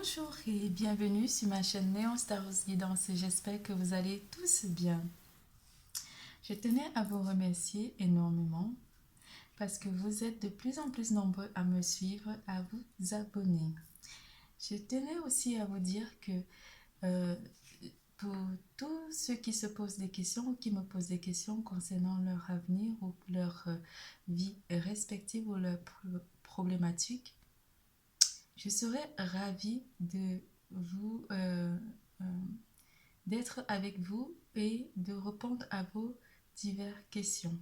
Bonjour et bienvenue sur ma chaîne Néon Star Rose Guidance. J'espère que vous allez tous bien. Je tenais à vous remercier énormément parce que vous êtes de plus en plus nombreux à me suivre, à vous abonner. Je tenais aussi à vous dire que euh, pour tous ceux qui se posent des questions ou qui me posent des questions concernant leur avenir ou leur vie respective ou leurs problématiques, je serais ravie de vous euh, d'être avec vous et de répondre à vos diverses questions.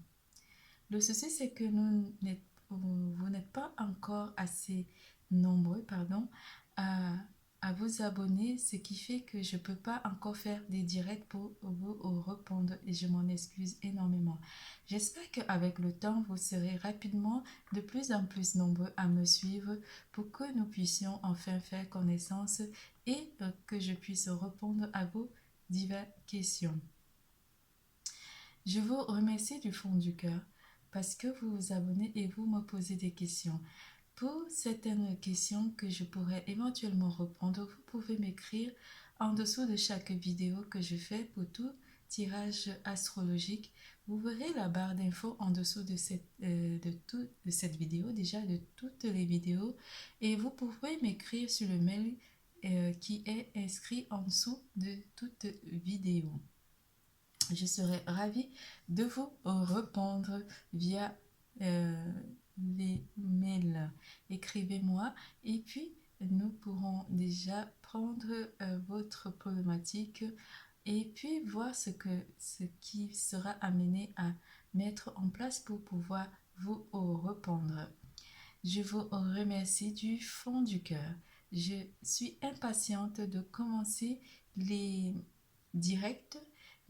Le souci, c'est que vous n'êtes pas encore assez nombreux à, à vous abonner, ce qui fait que je ne peux pas encore faire des directs pour vous répondre et je m'en excuse énormément. J'espère qu'avec le temps, vous serez rapidement de plus en plus nombreux à me suivre pour que nous puissions enfin faire connaissance et que je puisse répondre à vos diverses questions. Je vous remercie du fond du cœur parce que vous vous abonnez et vous me posez des questions. Pour certaines questions que je pourrais éventuellement répondre, vous pouvez m'écrire en dessous de chaque vidéo que je fais pour tout tirage astrologique. Vous verrez la barre d'infos en dessous de cette vidéo, déjà de toutes les vidéos. Et vous pouvez m'écrire sur le mail qui est inscrit en dessous de toute vidéo. Je serai ravie de vous répondre via les mails. Écrivez-moi et puis nous pourrons déjà prendre votre problématique et puis voir ce qui sera amené à mettre en place pour pouvoir vous répondre. Je vous remercie du fond du cœur. Je suis impatiente de commencer les directs,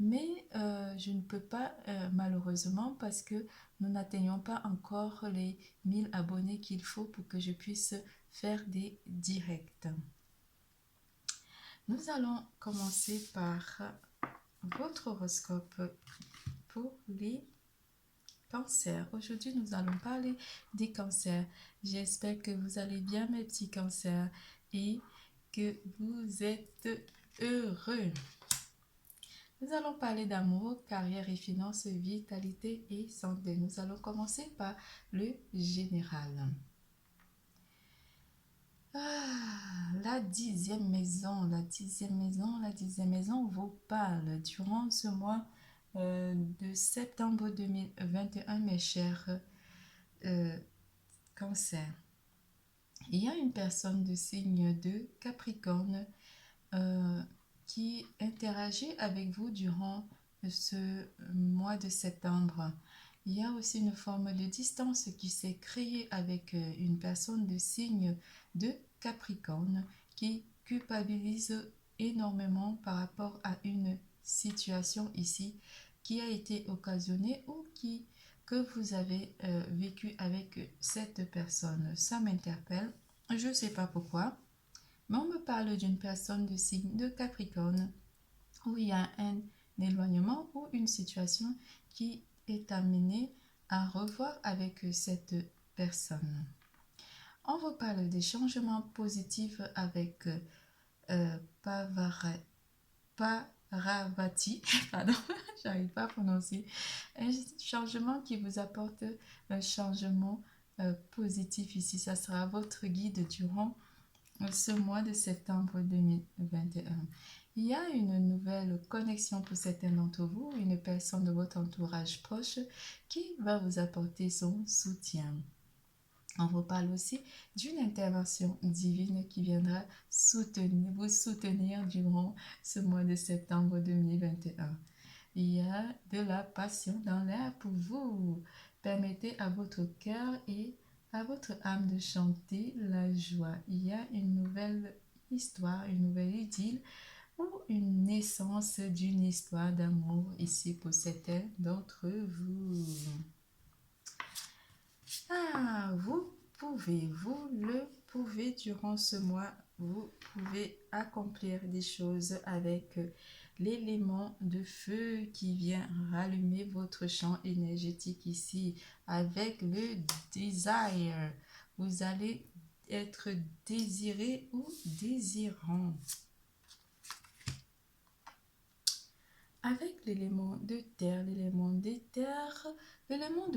mais je ne peux pas malheureusement parce que nous n'atteignons pas encore les 1000 abonnés qu'il faut pour que je puisse faire des directs. Nous allons commencer par votre horoscope pour les cancers. Aujourd'hui, nous allons parler des cancers. J'espère que vous allez bien, mes petits cancers, et que vous êtes heureux. Nous allons parler d'amour, carrière et finances, vitalité et santé. Nous allons commencer par le général. La dixième maison vous parle durant ce mois de septembre 2021, mes chers cancers. Il y a une personne de signe de Capricorne qui interagit avec vous durant ce mois de septembre. Il y a aussi une forme de distance qui s'est créée avec une personne de signe de Capricorne qui culpabilise énormément par rapport à une situation ici qui a été occasionnée ou que vous avez vécu avec cette personne. Ça m'interpelle. Je ne sais pas pourquoi. Mais on me parle d'une personne de signe de Capricorne où il y a un éloignement ou une situation qui est amenée à revoir avec cette personne. On vous parle des changements positifs avec Paravati, pardon, j'arrive pas à prononcer, un changement qui vous apporte un changement positif ici. Ça sera votre guide durant ce mois de septembre 2021. Il y a une nouvelle connexion pour certains d'entre vous, une personne de votre entourage proche qui va vous apporter son soutien. On vous parle aussi d'une intervention divine qui viendra vous soutenir durant ce mois de septembre 2021. Il y a de la passion dans l'air pour vous. Permettez à votre cœur et à votre âme de chanter la joie. Il y a une nouvelle histoire, une nouvelle idylle ou une naissance d'une histoire d'amour ici pour certains d'entre vous. Vous le pouvez durant ce mois, vous pouvez accomplir des choses avec l'élément de feu qui vient rallumer votre champ énergétique ici avec le desire. Vous allez être désiré ou désirant. Avec l'élément de terre, l'élément de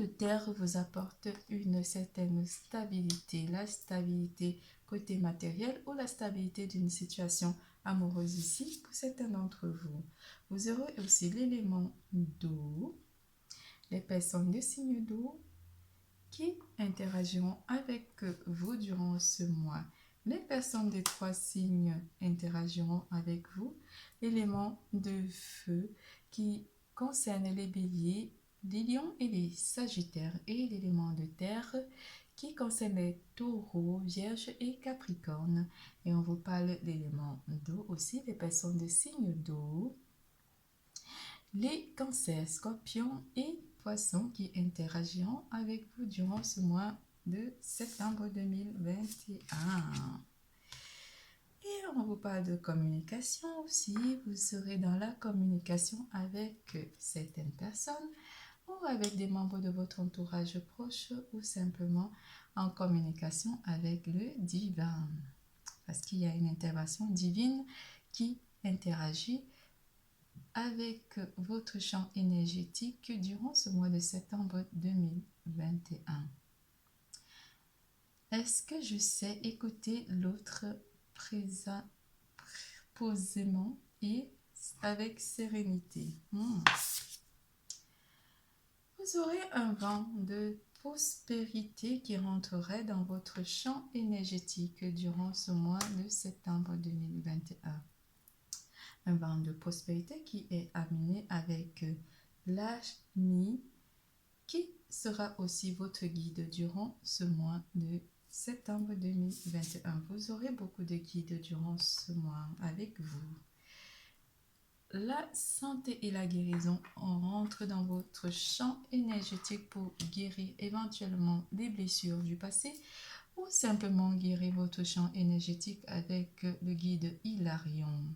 terre vous apporte une certaine stabilité, la stabilité côté matériel ou la stabilité d'une situation amoureuse ici pour certains d'entre vous. Vous aurez aussi l'élément d'eau, les personnes de signe d'eau qui interagiront avec vous durant ce mois. Les personnes des 3 signes interagiront avec vous. L'élément de feu qui concerne les béliers, les lions et les sagittaires. Et l'élément de terre qui concerne les taureaux, vierges et capricornes. Et on vous parle d'éléments d'eau aussi, les personnes de signes d'eau, les cancers, scorpions et poissons qui interagiront avec vous durant ce mois de septembre 2021. Et on vous parle de communication aussi. Vous serez dans la communication avec certaines personnes ou avec des membres de votre entourage proche ou simplement en communication avec le divin. Parce qu'il y a une intervention divine qui interagit avec votre champ énergétique durant ce mois de septembre 2021. Est-ce que je sais écouter l'autre posément et avec sérénité? Vous aurez un vent de prospérité qui rentrerait dans votre champ énergétique durant ce mois de septembre 2021. Un vent de prospérité qui est amené avec l'ami qui sera aussi votre guide durant ce mois de septembre 2021. Vous aurez beaucoup de guides durant ce mois avec vous. La santé et la guérison, on rentre dans votre champ énergétique pour guérir éventuellement des blessures du passé ou simplement guérir votre champ énergétique avec le guide Hilarion.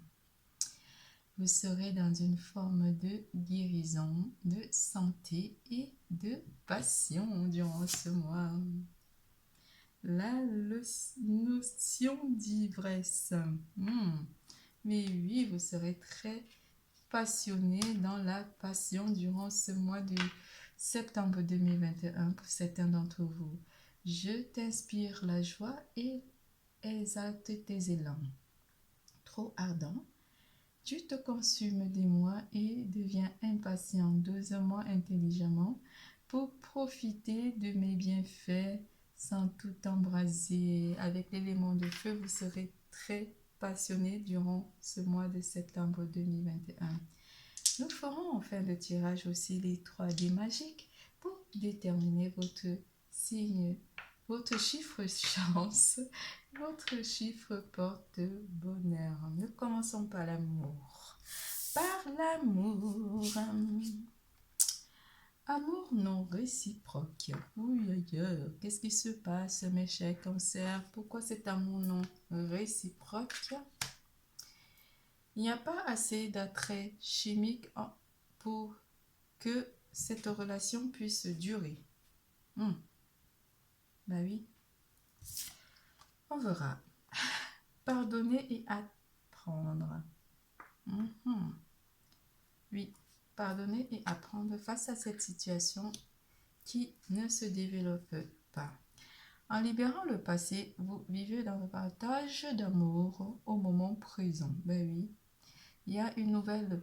Vous serez dans une forme de guérison, de santé et de passion durant ce mois. La notion d'ivresse. Mais oui, vous serez très passionné dans la passion durant ce mois de septembre 2021 pour certains d'entre vous. Je t'inspire la joie et exalte tes élans. Trop ardent. Tu te consumes d'émoi et deviens impatient. Dose-moi intelligemment pour profiter de mes bienfaits sans tout embraser. Avec l'élément de feu, vous serez très passionné durant ce mois de septembre 2021. Nous ferons en fin de tirage aussi les 3D magiques pour déterminer votre signe, votre chiffre chance. Votre chiffre porte bonheur. Nous commençons par l'amour. Par l'amour. Amour non réciproque. Oui, qu'est-ce qui se passe, mes chers cancers? Pourquoi cet amour non réciproque? Il n'y a pas assez d'attrait chimique pour que cette relation puisse durer. Ben oui. On verra. Pardonner et apprendre. Oui, pardonner et apprendre face à cette situation qui ne se développe pas. En libérant le passé, vous vivez dans le partage d'amour au moment présent. Ben oui, il y a une nouvelle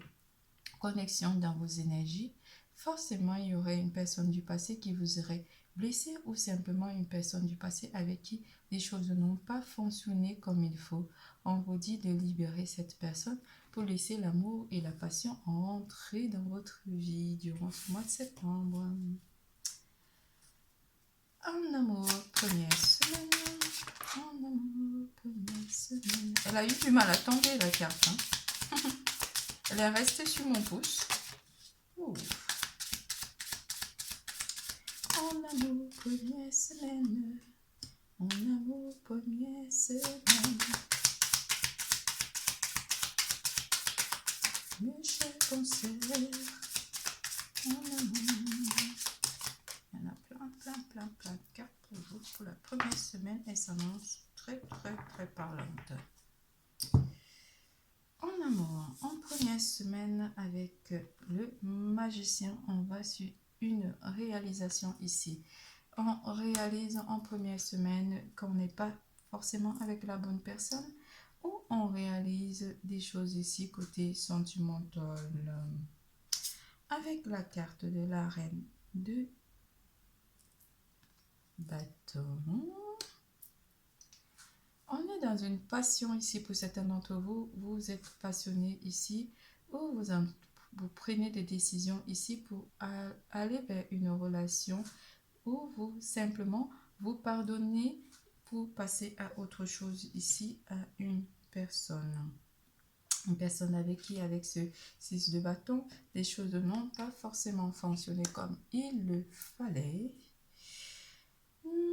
connexion dans vos énergies. Forcément, il y aurait une personne du passé qui vous aurait blessé ou simplement une personne du passé avec qui les choses n'ont pas fonctionné comme il faut. On vous dit de libérer cette personne pour laisser l'amour et la passion entrer dans votre vie durant ce mois de septembre. En amour, première semaine. En amour, première semaine. Elle a eu du mal à tomber, la carte. Elle est restée sur mon pouce. En amour, première semaine. En amour, première semaine. Mes chers cancers. En amour. Il y en a plein de cartes pour vous pour la première semaine et s'annonce très, très, très parlante. En amour, en première semaine avec le magicien, on va sur une réalisation ici. On réalise en première semaine qu'on n'est pas forcément avec la bonne personne ou on réalise des choses ici côté sentimental. Avec la carte de la reine de bâton. On est dans une passion ici pour certains d'entre vous. Vous êtes passionné ici ou vous prenez des décisions ici pour aller vers une relation ou vous simplement vous pardonnez pour passer à autre chose ici à une personne. Une personne avec qui, avec ce 6 de bâton, les choses n'ont pas forcément fonctionné comme il le fallait.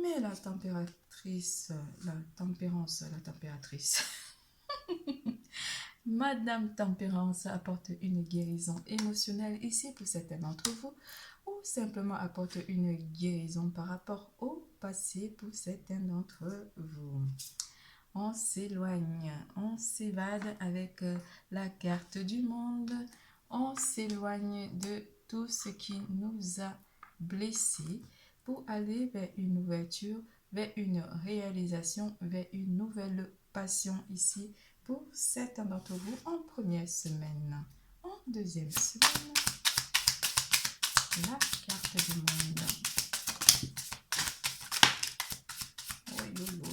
Mais la températrice, la températrice, Madame Tempérance apporte une guérison émotionnelle ici pour certains d'entre vous ou simplement apporte une guérison par rapport au passé pour certains d'entre vous. On s'éloigne, on s'évade avec la carte du monde, on s'éloigne de tout ce qui nous a blessés pour aller vers une ouverture, vers une réalisation, vers une nouvelle passion ici pour certains d'entre vous en première semaine. En deuxième semaine, la carte du monde. Oui, oui, oui.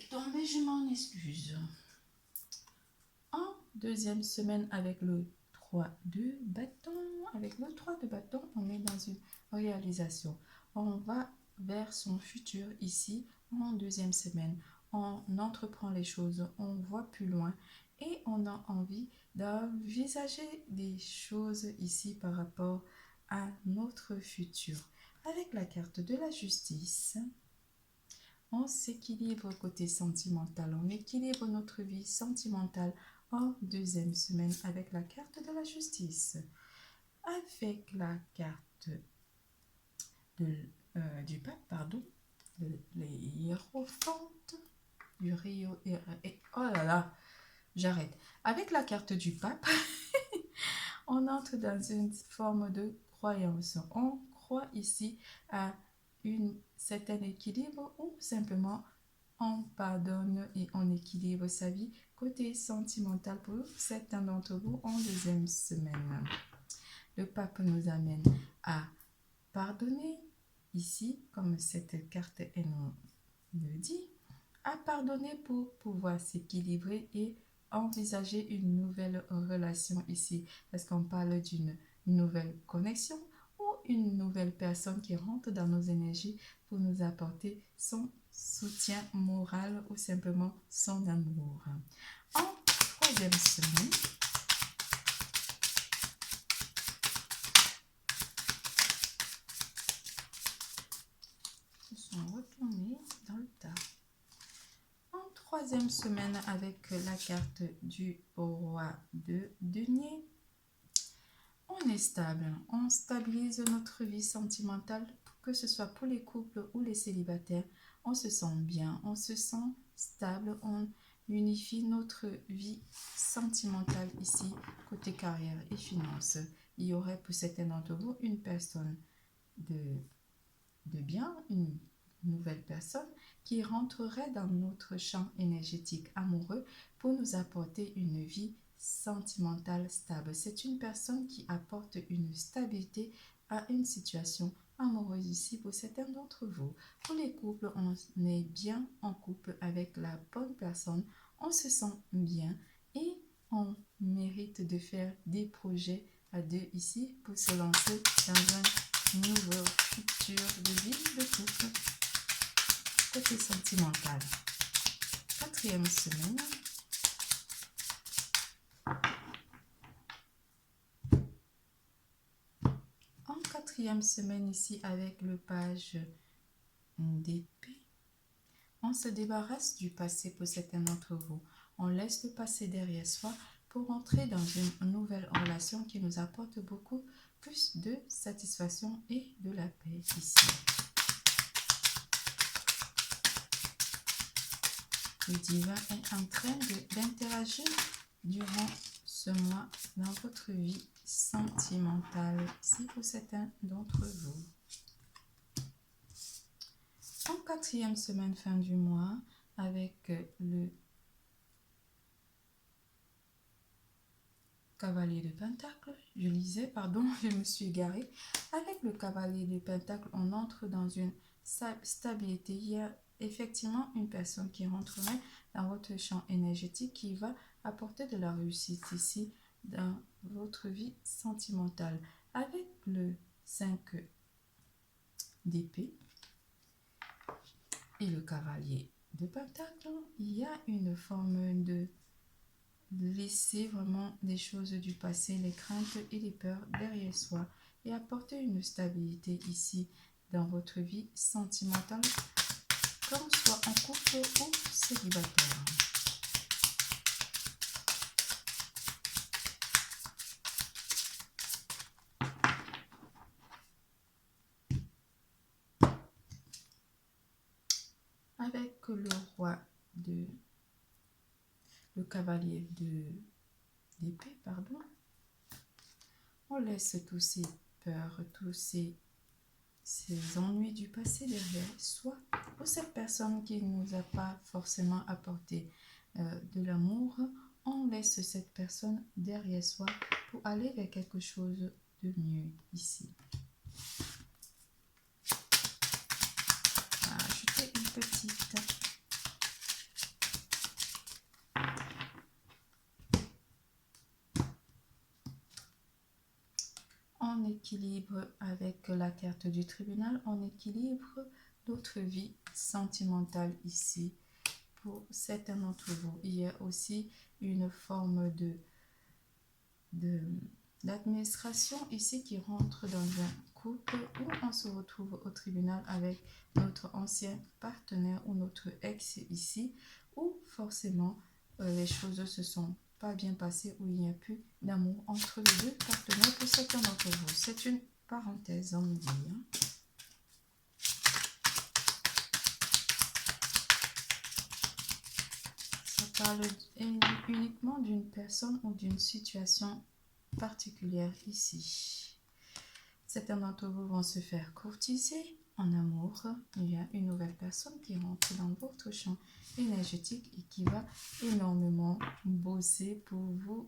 Tombé, je m'en excuse. En deuxième semaine avec le 3 de bâton. Avec le 3 de bâton, on est dans une réalisation. On va vers son futur ici en deuxième semaine. On entreprend les choses, on voit plus loin et on a envie d'envisager des choses ici par rapport à notre futur. Avec la carte de la justice, on s'équilibre côté sentimental, on équilibre notre vie sentimentale en deuxième semaine avec la carte de la justice. Avec la carte du pape, pardon, de l'hiérophante, du Rio, oh là là, j'arrête. Avec la carte du pape, on entre dans une forme de croyance. On croit ici à un certain équilibre ou simplement on pardonne et on équilibre sa vie côté sentimental pour certains d'entre vous en deuxième semaine. Le pape nous amène à pardonner ici, comme cette carte nous le dit, à pardonner pour pouvoir s'équilibrer et envisager une nouvelle relation ici. Est-ce qu'on parle d'une nouvelle connexion ou une nouvelle personne qui rentre dans nos énergies pour nous apporter son soutien moral ou simplement son amour? En troisième semaine, ils sont retournés dans le tas. En troisième semaine avec la carte du roi de denier, on est stable, on stabilise notre vie sentimentale, que ce soit pour les couples ou les célibataires. On se sent bien, on se sent stable, on unifie notre vie sentimentale ici, côté carrière et finances. Il y aurait pour certains d'entre vous une personne de bien, une nouvelle personne qui rentrerait dans notre champ énergétique amoureux pour nous apporter une vie sentimentale stable. C'est une personne qui apporte une stabilité à une situation amoureuse ici pour certains d'entre vous. Pour les couples, on est bien en couple avec la bonne personne, on se sent bien et on mérite de faire des projets à deux ici pour se lancer dans un nouveau futur de vie de couple côté sentimental. Quatrième semaine. En quatrième semaine ici avec le page d'épée, on se débarrasse du passé pour certains d'entre vous. On laisse le passé derrière soi pour entrer dans une nouvelle relation qui nous apporte beaucoup plus de satisfaction et de la paix ici. Le divin est en train d'interagir durant ce mois dans votre vie sentimentale, si pour certains d'entre vous. En 4e semaine fin du mois, avec le cavalier de Pentacle, je me suis égarée. Avec le cavalier de Pentacle, on entre dans une stabilité. Il y a effectivement une personne qui rentrerait dans votre champ énergétique qui va apporter de la réussite ici dans votre vie sentimentale. Avec le 5 d'épée et le cavalier de Pentacle, il y a une forme de laisser vraiment des choses du passé, les craintes et les peurs derrière soi et apporter une stabilité ici dans votre vie sentimentale, qu'on soit en couple ou célibataire. Avec le cavalier d'épée, on laisse tous ces peurs, tous ces ennuis du passé derrière soi, ou cette personne qui ne nous a pas forcément apporté de l'amour, on laisse cette personne derrière soi pour aller vers quelque chose de mieux ici. On va ajouter une petite en équilibre avec la carte du tribunal, on équilibre notre vie sentimentale ici. Pour certains d'entre vous, il y a aussi une forme d'administration ici qui rentre dans un couple où on se retrouve au tribunal avec notre ancien partenaire ou notre ex ici, où forcément les choses se sont pas bien passées, où il n'y a plus d'amour entre les deux partenaires pour certains d'entre vous. C'est une parenthèse, on me dit. Ça parle uniquement d'une personne ou d'une situation particulière ici. Certains d'entre vous vont se faire courtiser en amour. Il y a une nouvelle personne qui rentre dans votre champ énergétique et qui va énormément bosser pour vous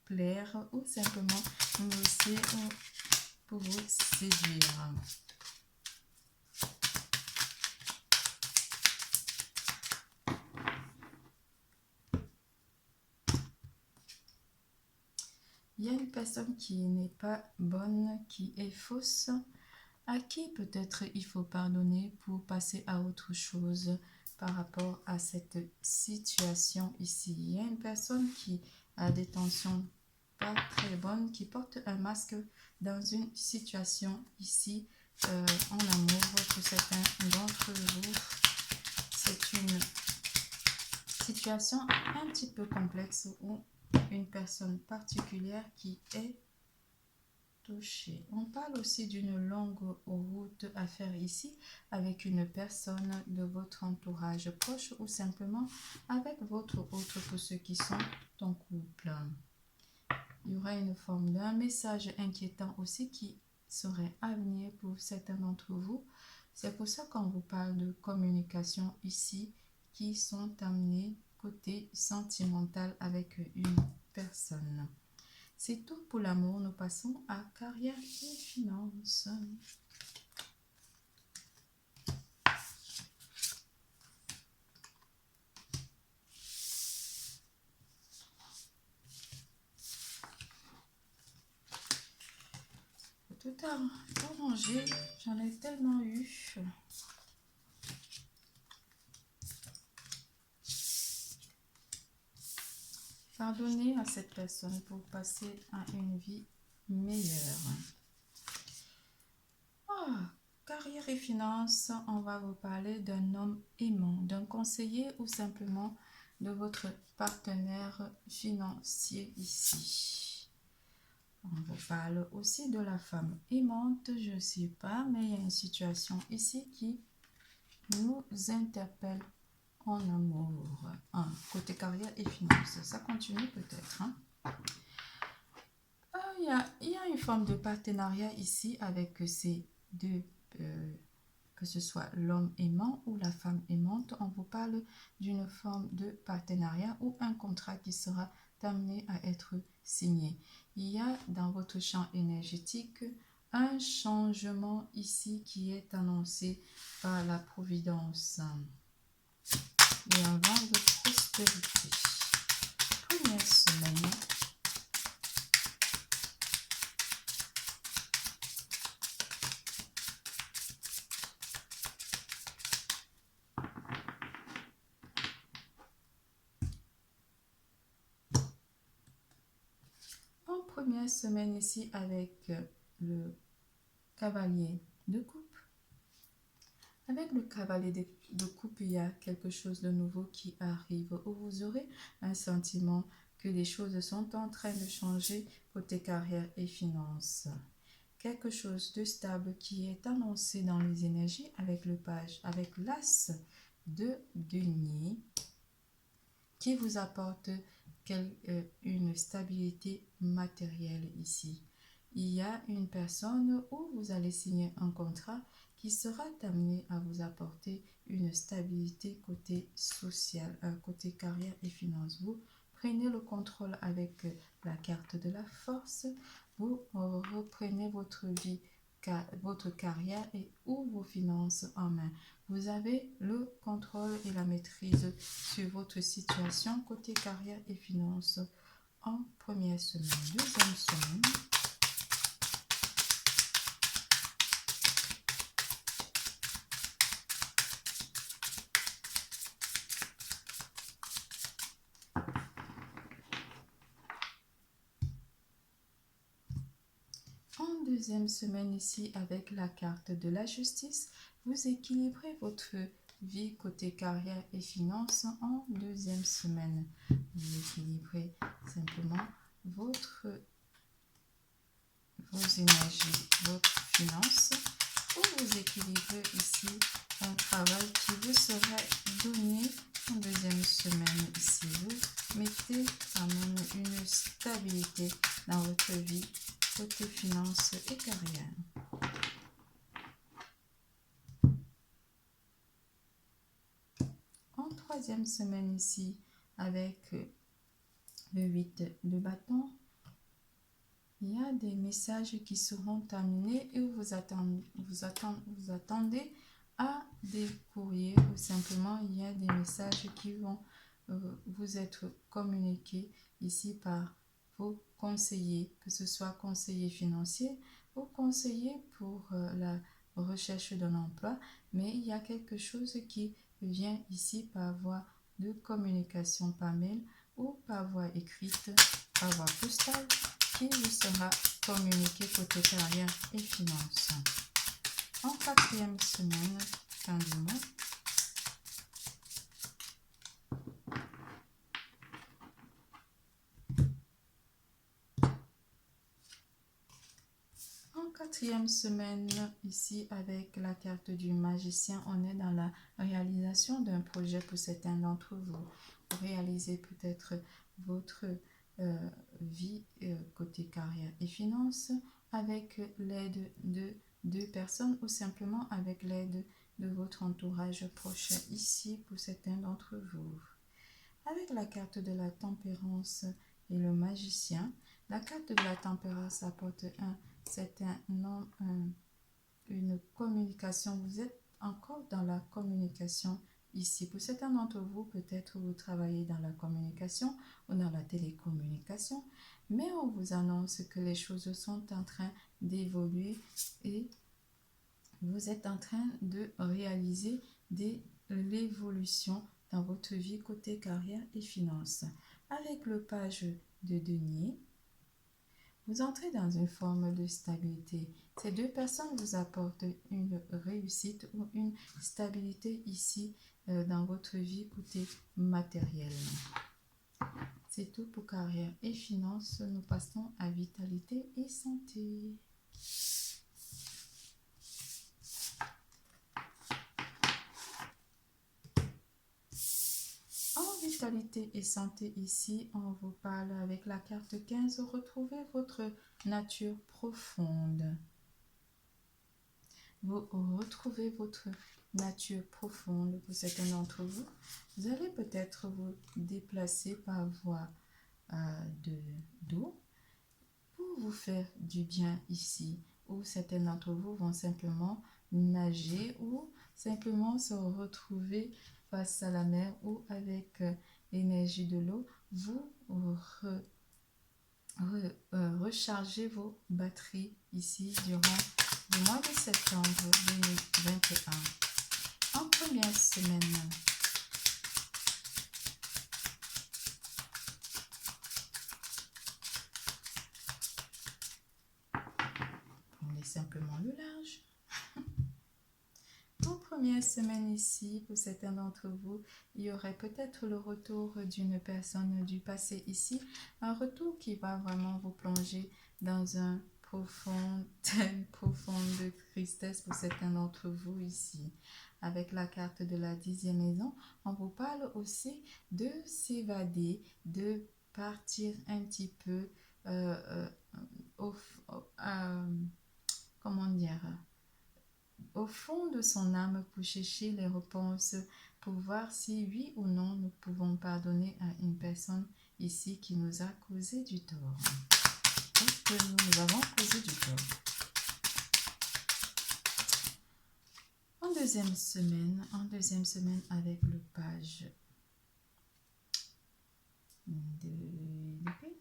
plaire ou simplement bosser pour vous séduire. Il y a une personne qui n'est pas bonne, qui est fausse, à qui peut-être il faut pardonner pour passer à autre chose par rapport à cette situation ici. Il y a une personne qui a des tensions pas très bonnes, qui porte un masque dans une situation ici en amour. Pour certains d'entre vous, c'est une situation un petit peu complexe où une personne particulière qui est touchée. On parle aussi d'une longue route à faire ici avec une personne de votre entourage proche ou simplement avec votre autre pour ceux qui sont en couple. Il y aura une forme d'un message inquiétant aussi qui serait à venir pour certains d'entre vous. C'est pour ça qu'on vous parle de communication ici qui sont amenés côté sentimental avec une personne. C'est tout pour l'amour. Nous passons à carrière et finances. Tout ranger, j'en ai tellement eu. Pardonnez à cette personne pour passer à une vie meilleure. Carrière et finances, on va vous parler d'un homme aimant, d'un conseiller ou simplement de votre partenaire financier ici. On vous parle aussi de la femme aimante, je ne sais pas, mais il y a une situation ici qui nous interpelle en amour. Côté carrière et finances, ça continue peut-être. Il y a une forme de partenariat ici avec ces deux, que ce soit l'homme aimant ou la femme aimante. On vous parle d'une forme de partenariat ou un contrat qui sera amené à être signé. Il y a dans votre champ énergétique un changement ici qui est annoncé par la Providence et un vent de prospérité. Première semaine. En première semaine ici avec le cavalier de coupe. Avec le cavalier de coupe, il y a quelque chose de nouveau qui arrive où vous aurez un sentiment que les choses sont en train de changer côté carrière et finances. Quelque chose de stable qui est annoncé dans les énergies avec le page, avec l'as de denier qui vous apporte une stabilité matérielle ici. Il y a une personne où vous allez signer un contrat qui sera amené à vous apporter une stabilité côté social, côté carrière et finances. Vous prenez le contrôle avec la carte de la force, vous reprenez votre vie, votre carrière et ou vos finances en main. Vous avez le contrôle et la maîtrise sur votre situation côté carrière et finances en première semaine. Deuxième semaine. En deuxième semaine ici avec la carte de la justice, vous équilibrez votre vie côté carrière et finances en deuxième semaine. Vous équilibrez simplement vos énergies, votre finance, ou vous équilibrez ici un travail qui vous sera donné en deuxième semaine. Ici, vous mettez quand même une stabilité dans votre vie côté finances et carrière. En troisième semaine ici, avec le 8 de bâton, il y a des messages qui seront amenés et vous attendez à des courriers ou simplement il y a des messages qui vont vous être communiqués ici par vos conseillers, que ce soit conseiller financier ou conseiller pour la recherche d'un emploi, mais il y a quelque chose qui vient ici par voie de communication par mail ou par voie écrite, par voie postale, qui vous sera communiqué côté carrière et finances. En quatrième semaine, fin du mois, quatrième semaine, ici avec la carte du magicien, on est dans la réalisation d'un projet pour certains d'entre vous. Vous réalisez peut-être votre vie côté carrière et finances avec l'aide de deux personnes ou simplement avec l'aide de votre entourage proche ici pour certains d'entre vous. Avec la carte de la tempérance et le magicien, la carte de la tempérance apporte une communication. Vous êtes encore dans la communication ici. Pour certains d'entre vous, peut-être vous travaillez dans la communication ou dans la télécommunication, mais on vous annonce que les choses sont en train d'évoluer et vous êtes en train de réaliser l'évolution dans votre vie côté carrière et finances. Avec le page de denier, vous entrez dans une forme de stabilité. Ces deux personnes vous apportent une réussite ou une stabilité ici dans votre vie côté matériel. C'est tout pour carrière et finances. Nous passons à vitalité et santé. En vitalité et santé, ici, on vous parle avec la carte 15. Retrouvez votre nature profonde. Vous retrouvez votre nature profonde pour certains d'entre vous. Vous allez peut-être vous déplacer par voie d'eau pour vous faire du bien ici, ou certains d'entre vous vont simplement nager ou simplement se retrouver face à la mer ou avec l'énergie de l'eau, vous rechargez vos batteries ici durant le mois de septembre 2021. En première semaine, prenez simplement le large. En première semaine ici, pour certains d'entre vous, il y aurait peut-être le retour d'une personne du passé ici, un retour qui va vraiment vous plonger dans un profond de tristesse pour certains d'entre vous ici. Avec la carte de la 10e maison, on vous parle aussi de s'évader, de partir un petit peu comment dire, au fond de son âme pour chercher les réponses, pour voir si oui ou non nous pouvons pardonner à une personne ici qui nous a causé du tort. Est-ce que nous avons causé du tort? En deuxième semaine avec le page d'épée.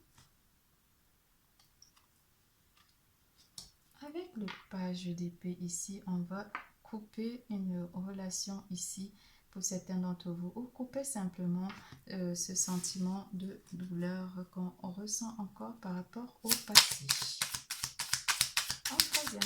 Avec le page d'épée ici, on va couper une relation ici pour certains d'entre vous, ou couper simplement ce sentiment de douleur qu'on ressent encore par rapport au passé. En troisième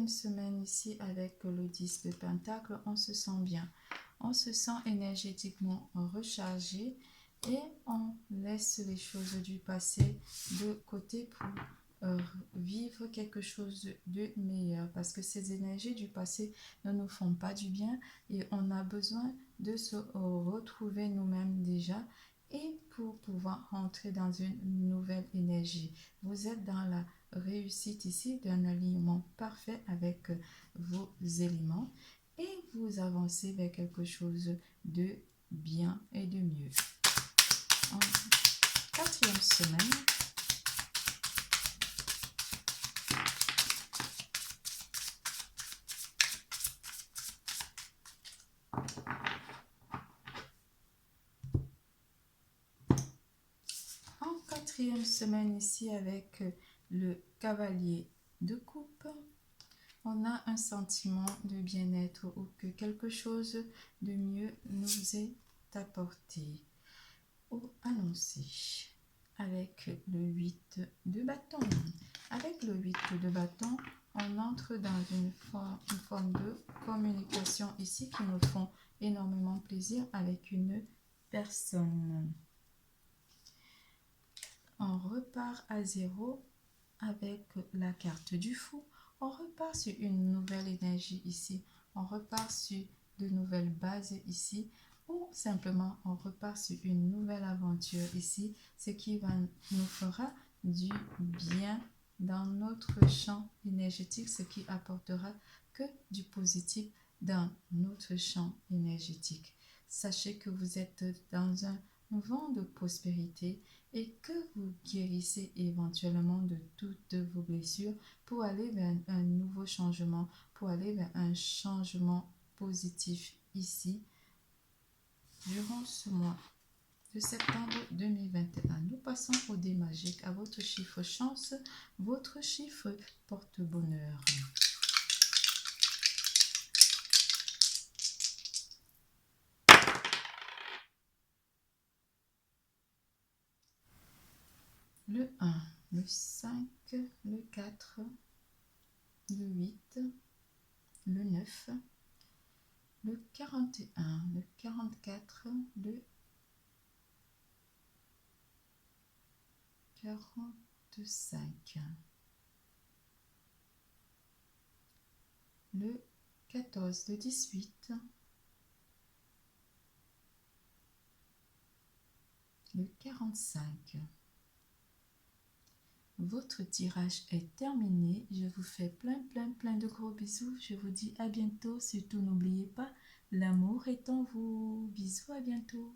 semaine, ici avec le 10 de Pentacle, on se sent bien. On se sent énergétiquement rechargé et on laisse les choses du passé de côté pour vivre quelque chose de meilleur, parce que ces énergies du passé ne nous font pas du bien et on a besoin de se retrouver nous-mêmes déjà et pour pouvoir entrer dans une nouvelle énergie. Vous êtes dans la réussite ici d'un alignement parfait avec vos éléments et vous avancez vers quelque chose de bien et de mieux. En quatrième semaine, ici avec le cavalier de coupe, on a un sentiment de bien-être ou que quelque chose de mieux nous est apporté ou annoncé. Avec le 8 de bâton. Avec le 8 de bâton, on entre dans une forme de communication ici qui nous font énormément plaisir avec une personne. On repart à zéro avec la carte du fou. On repart sur une nouvelle énergie ici. On repart sur de nouvelles bases ici. Ou simplement, on repart sur une nouvelle aventure ici. Ce qui nous fera du bien dans notre champ énergétique. Ce qui apportera que du positif dans notre champ énergétique. Sachez que vous êtes dans un vent de prospérité et que vous guérissez éventuellement de toutes vos blessures pour aller vers un nouveau changement, pour aller vers un changement positif ici durant ce mois de septembre 2021. Nous passons au dé magique, à votre chiffre chance, votre chiffre porte-bonheur. le 1, le 5, le 4, le 8, le 9, le 41, le 44, le 45, le 14, le 18, le 45. Votre tirage est terminé. Je vous fais plein de gros bisous. Je vous dis à bientôt. Surtout, n'oubliez pas, l'amour est en vous. Bisous, à bientôt.